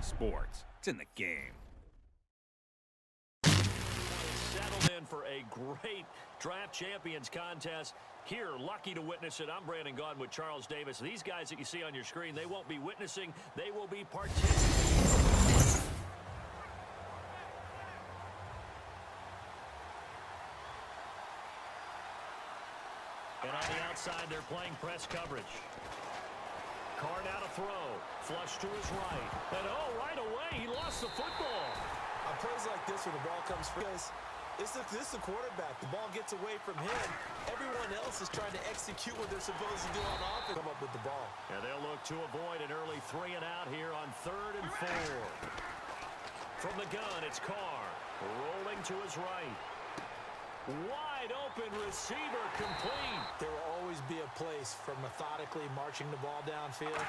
Sports. It's in the game. Settled in for a great draft champions contest. Here, lucky to witness it. I'm Brandon Gaudin with Charles Davis. These guys that you see on your screen, they won't be witnessing. They will be participating. And on the outside, they're playing press coverage. Carr now to throw. Flush to his right. And oh, right away, he lost the football. On plays like this where the ball comes from, this is the quarterback. The ball gets away from him. Everyone else is trying to execute what they're supposed to do on offense. Come up with the ball. And they'll look to avoid an early 3 and out here on 3rd and 4. From the gun, it's Carr. Rolling to his right. Wide open receiver complete. There will always be a place for methodically marching the ball downfield.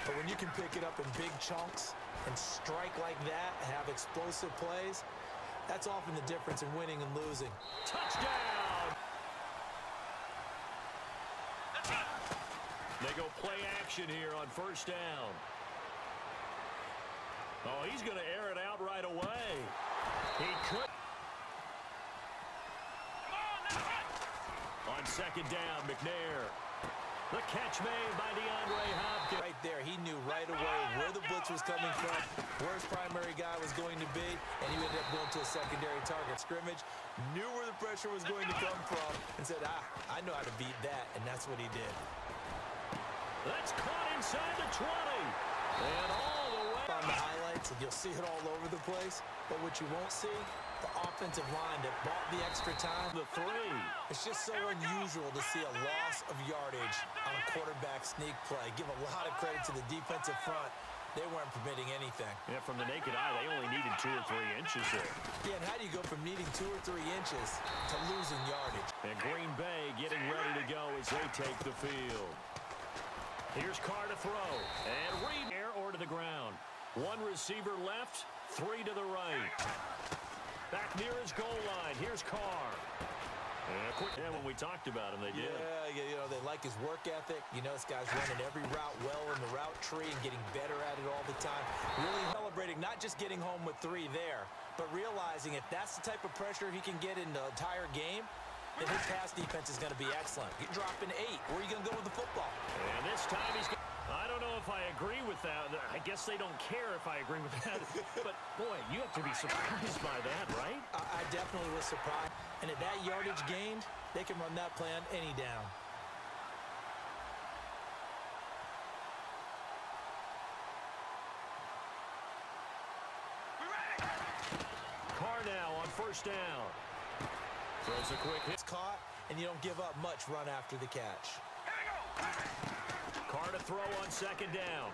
But when you can pick it up in big chunks and strike like that, have explosive plays, that's often the difference in winning and losing. Touchdown! They go play action here on 1st down. Oh, he's going to air it out right away. He could. On 2nd down, McNair. The catch made by DeAndre Hopkins. Right there, he knew right away where the blitz was coming from, where his primary guy was going to be, and he ended up going to a secondary target. Scrimmage, knew where the pressure was going to come from, and said, I know how to beat that, and that's what he did. That's caught inside the 20. And all the way. On the highlights, and you'll see it all over the place, but what you won't see, the offensive line that bought the extra time. The 3. It's just so unusual to see a loss of yardage on a quarterback sneak play. Give a lot of credit to the defensive front. They weren't permitting anything. Yeah, from the naked eye, they only needed 2 or 3 inches there. Yeah, and how do you go from needing 2 or 3 inches to losing yardage? And Green Bay getting ready to go as they take the field. Here's Carr to throw. And Reed air or to the ground. 1 receiver left, 3 to the right. Back near his goal line. Here's Carr. And when we talked about him, they did. Yeah, you know, they like his work ethic. You know, this guy's running every route well in the route tree and getting better at it all the time. Really celebrating not just getting home with 3 there, but realizing if that's the type of pressure he can get in the entire game, then his pass defense is going to be excellent. You're dropping 8. Where are you going to go with the football? And this time I don't know if I agree with that. I guess they don't care if I agree with that. But, boy, you have to be surprised by that, right? I definitely was surprised. And at that yardage gained, they can run that play on any down. Carr now on 1st down. Throws a quick hit. It's caught, and you don't give up much run after the catch. Carr to throw on 2nd down.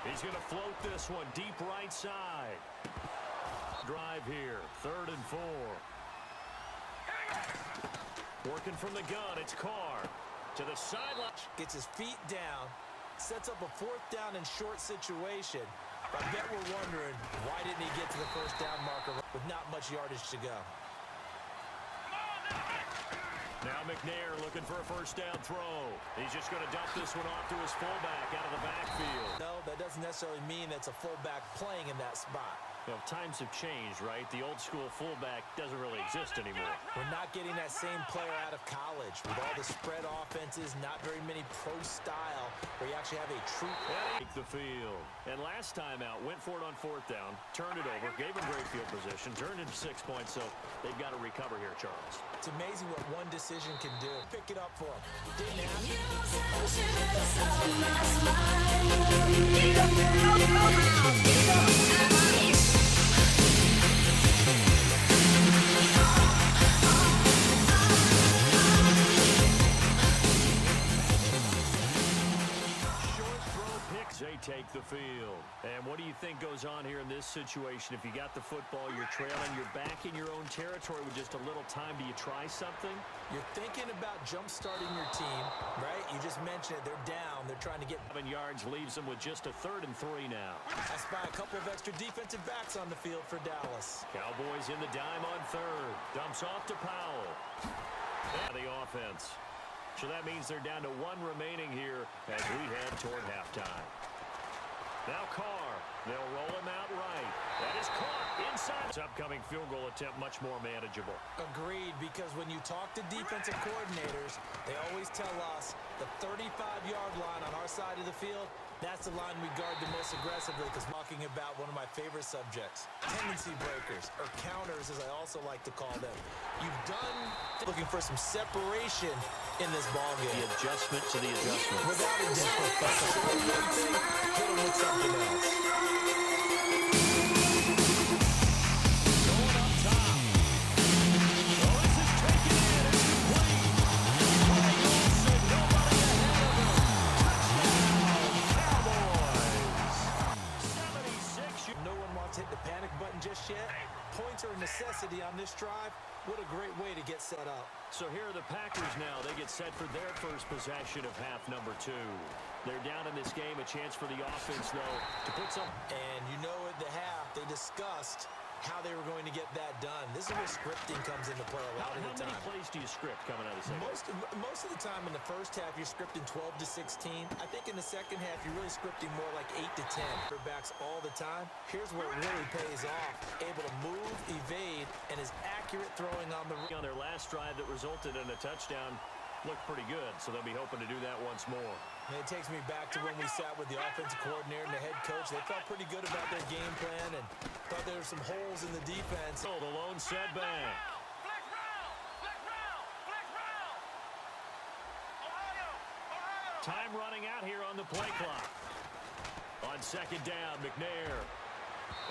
He's going to float this one deep right side. Drive here, 3rd and 4. Working from the gun, it's Carr. To the sideline. Gets his feet down, sets up a 4th down and short situation. I bet we're wondering, why didn't he get to the 1st down marker with not much yardage to go? Now McNair looking for a 1st down throw. He's just going to dump this one off to his fullback out of the backfield. No, that doesn't necessarily mean that's a fullback playing in that spot. Well, times have changed, right? The old school fullback doesn't really exist anymore. We're not getting that same player out of college with all the spread offenses, not very many pro style where you actually have a true take the field. And last time out, went for it on 4th down, turned it over, gave him great field position, turned into 6 points, so they've got to recover here, Charles. It's amazing what one decision can do. Pick it up for him. Didn't happen. They take the field. And what do you think goes on here in this situation? If you got the football, you're trailing, you're back in your own territory with just a little time. Do you try something? You're thinking about jump-starting your team, right? You just mentioned it. They're down. They're trying to get 7 yards, leaves them with just a 3rd and 3 now. I spy a couple of extra defensive backs on the field for Dallas. Cowboys in the dime on 3rd. Dumps off to Powell. And the offense. So that means they're down to 1 remaining here as we head toward halftime. Now Carr They'll roll him out right. That is caught inside. This upcoming field goal attempt much more manageable. Agreed, because when you talk to defensive coordinators, they always tell us the 35-yard line on our side of the field, that's the line we guard the most aggressively, because talking about one of my favorite subjects, tendency breakers, or counters as I also like to call them. You've done looking for some separation in this ballgame. The adjustment to the adjustment. Without a doubt, that's the one thing, hit him with something else. Going up top. Oh, this is taken in. It's complete. Greg Olsen, nobody ahead of him. Touchdown, Cowboys. 76. No one wants to hit the panic button just yet. Points are a necessity on this drive. What a great way to get set up. So here are the Packers now. They get set for their first possession of half number 2. They're down in this game. A chance for the offense, though, to put some... And you know at the half, they discussed how they were going to get that done. This is where scripting comes into play a lot of the time. How many plays do you script coming out of the second? Most of the time in the first half, you're scripting 12 to 16. I think in the second half, you're really scripting more like 8 to 10. Quarterbacks all the time. Here's where it really pays off. Able to move, evade, and is accurate throwing on the... On their last drive that resulted in a touchdown, looked pretty good, so they'll be hoping to do that once more. And it takes me back to when we sat with the offensive coordinator and the head coach. They felt pretty good about their game plan and thought there were some holes in the defense. Oh, the lone setback. Time running out here on the play clock. On second down, McNair.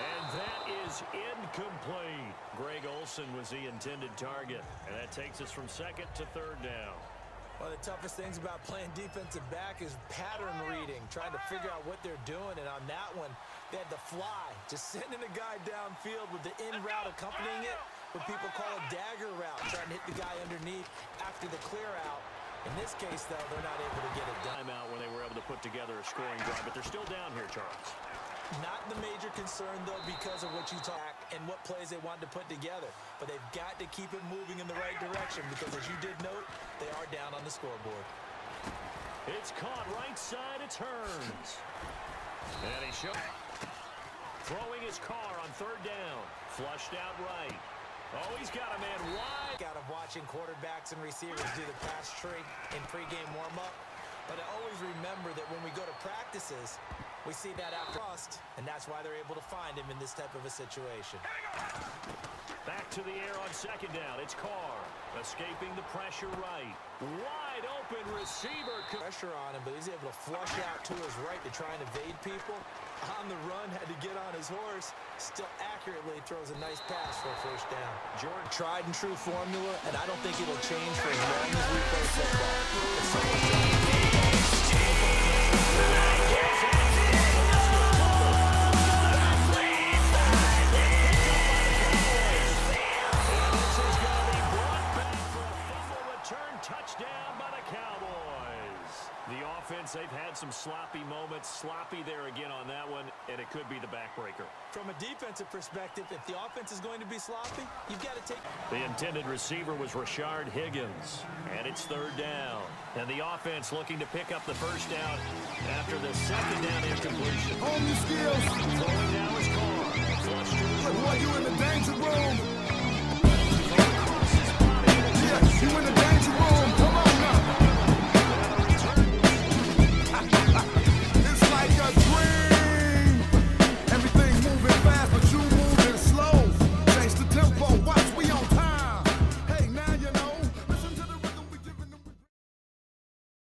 And that is incomplete. Greg Olsen was the intended target. And that takes us from second to third down. One of the toughest things about playing defensive back is pattern reading, trying to figure out what they're doing. And on that one, they had the fly, just sending a guy downfield with the in route accompanying it, what people call a dagger route, trying to hit the guy underneath after the clear out. In this case, though, they're not able to get it done. Timeout when they were able to put together a scoring drive, but they're still down here, Charles. Not the major concern, though, because of what you talk and what plays they want to put together. But they've got to keep it moving in the right direction because, as you did note, they are down on the scoreboard. It's caught right side. It turns. And he throwing his car on third down. Flushed out right. Oh, he's got a man wide. Out of watching quarterbacks and receivers do the pass tree in pregame warm-up. But I always remember that when we go to practices, we see that after rust, and that's why they're able to find him in this type of a situation. Back to the air on second down. It's Carr escaping the pressure right. Wide open receiver. Pressure on him, but he's able to flush out to his right to try and evade people. On the run, had to get on his horse. Still accurately throws a nice pass for a first down. Jordan, tried and true formula, and I don't think it'll change for as long as we play football. Touchdown by the Cowboys. The offense, they've had some sloppy moments. Sloppy there again on that one, and it could be the backbreaker. From a defensive perspective, if the offense is going to be sloppy, you've got to take... The intended receiver was Rashard Higgins, and it's third down. And the offense looking to pick up the first down after the second down incompletion. Home your skills. Throwing now is Carr. Flush to his Look, boy, right. you in the danger room. Across his body. Yeah, you in the